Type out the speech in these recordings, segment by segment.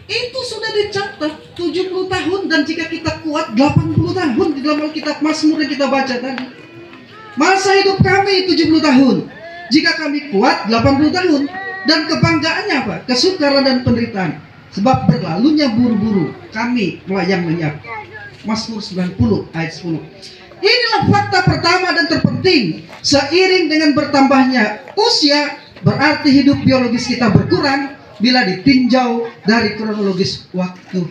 Itu sudah dicatat 70 tahun, dan jika kita kuat 80 tahun di dalam Alkitab Mazmur yang kita baca tadi. Masa hidup kami 70 tahun. Jika kami kuat 80 tahun. Dan kebanggaannya apa? Kesukaran dan penderitaan. Sebab berlalunya buru-buru kami melayang lenyap. Mazmur 90 ayat 10. Inilah fakta pertama dan terpenting. Seiring dengan bertambahnya usia, berarti hidup biologis kita berkurang bila ditinjau dari kronologis waktu.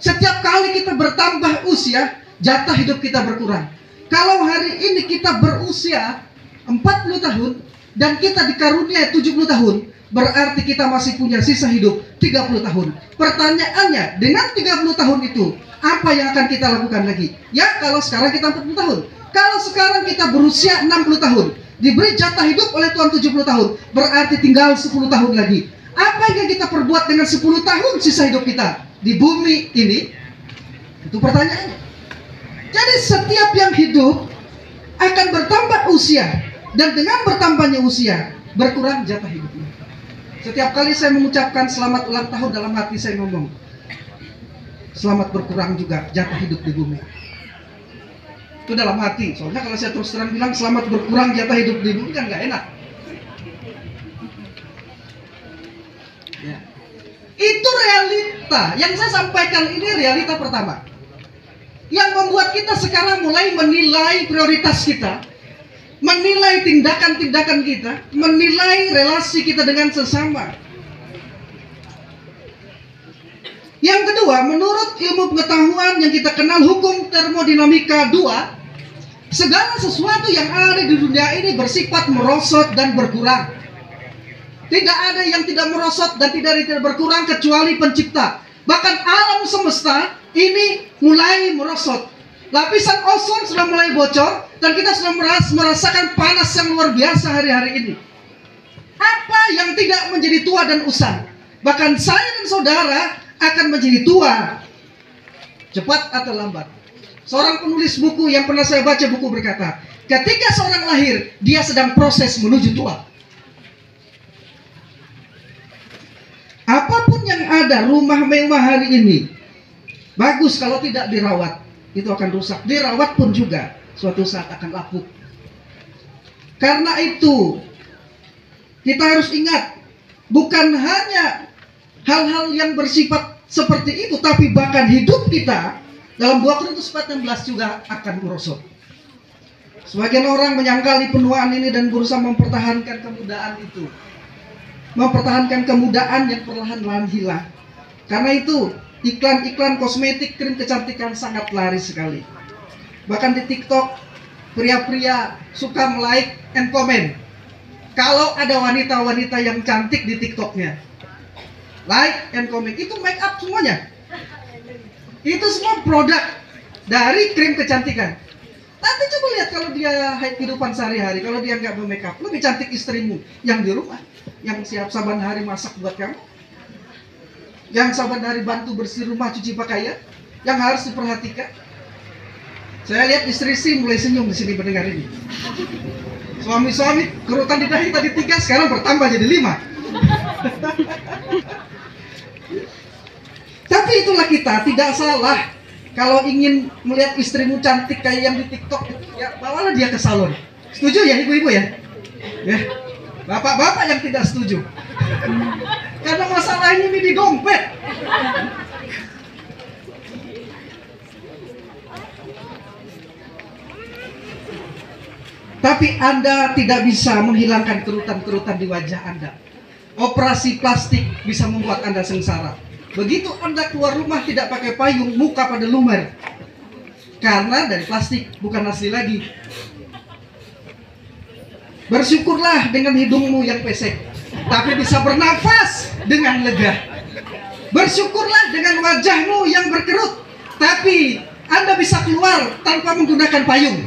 Setiap kali kita bertambah usia, jatah hidup kita berkurang. Kalau hari ini kita berusia 40 tahun dan kita dikaruniai 70 tahun, berarti kita masih punya sisa hidup 30 tahun. Pertanyaannya, dengan 30 tahun itu, apa yang akan kita lakukan lagi? Ya, kalau sekarang kita 40 tahun. Kalau sekarang kita berusia 60 tahun, diberi jatah hidup oleh Tuhan 70 tahun, berarti tinggal 10 tahun lagi. Apa yang kita perbuat dengan 10 tahun sisa hidup kita di bumi ini? Itu pertanyaannya. Jadi setiap yang hidup akan bertambah usia, dan dengan bertambahnya usia berkurang jatah hidupnya. Setiap kali saya mengucapkan selamat ulang tahun, dalam hati saya ngomong, selamat berkurang juga jatah hidup di bumi. Itu dalam hati. Soalnya kalau saya terus terang bilang selamat berkurang jatah hidup di bumi kan nggak enak. Ya. Itu realita. Yang saya sampaikan ini realita pertama. Yang membuat kita sekarang mulai menilai prioritas kita, menilai tindakan-tindakan kita, menilai relasi kita dengan sesama. Yang kedua, menurut ilmu pengetahuan yang kita kenal, hukum termodinamika 2, segala sesuatu yang ada di dunia ini bersifat merosot dan berkurang. Tidak ada yang tidak merosot dan tidak berkurang kecuali pencipta. Bahkan alam semesta ini mulai merosot. Lapisan ozon sudah mulai bocor, dan kita sudah merasakan panas yang luar biasa hari-hari ini. Apa yang tidak menjadi tua dan usang? Bahkan saya dan saudara akan menjadi tua, cepat atau lambat. Seorang penulis buku yang pernah saya baca buku berkata, ketika seorang lahir, dia sedang proses menuju tua. Apapun yang ada, rumah mewah hari ini, bagus kalau tidak dirawat, itu akan rusak. Dirawat pun juga suatu saat akan lapuk. Karena itu kita harus ingat, bukan hanya hal-hal yang bersifat seperti itu, tapi bahkan hidup kita dalam 2 Korintus 4:16 juga akan merosot. Sebagian orang menyangkali penuaan ini dan berusaha mempertahankan kemudaan itu, mempertahankan kemudaan yang perlahan-lahan hilang. Karena itu iklan-iklan kosmetik, krim kecantikan sangat laris sekali. Bahkan di TikTok, pria-pria suka like and comment. Kalau ada wanita-wanita yang cantik di TikToknya, like and comment, itu make up semuanya. Itu semua produk dari krim kecantikan. Tapi coba lihat kalau dia kehidupan sehari-hari, kalau dia nggak make up, lebih cantik istrimu yang di rumah, yang siap saban hari masak buat kamu, yang saban hari bantu bersih rumah, cuci pakaian, yang harus diperhatikan. Saya lihat istri sih mulai senyum di sini mendengar ini. Suami-suami kerutan di dahi tadi 3, sekarang bertambah jadi 5. Tapi itulah kita, tidak salah kalau ingin melihat istrimu cantik kayak yang di TikTok, ya bawalah dia ke salon. Setuju ya ibu-ibu ya? Ya. Bapak-bapak yang tidak setuju. Karena masalahnya ini di dompet. Tapi Anda tidak bisa menghilangkan kerutan-kerutan di wajah Anda. Operasi plastik bisa membuat Anda sengsara. Begitu Anda keluar rumah tidak pakai payung, muka pada lumer. Karena dari plastik, bukan asli lagi. Bersyukurlah dengan hidungmu yang pesek, tapi bisa bernafas dengan lega. Bersyukurlah dengan wajahmu yang berkerut, tapi Anda bisa keluar tanpa menggunakan payung.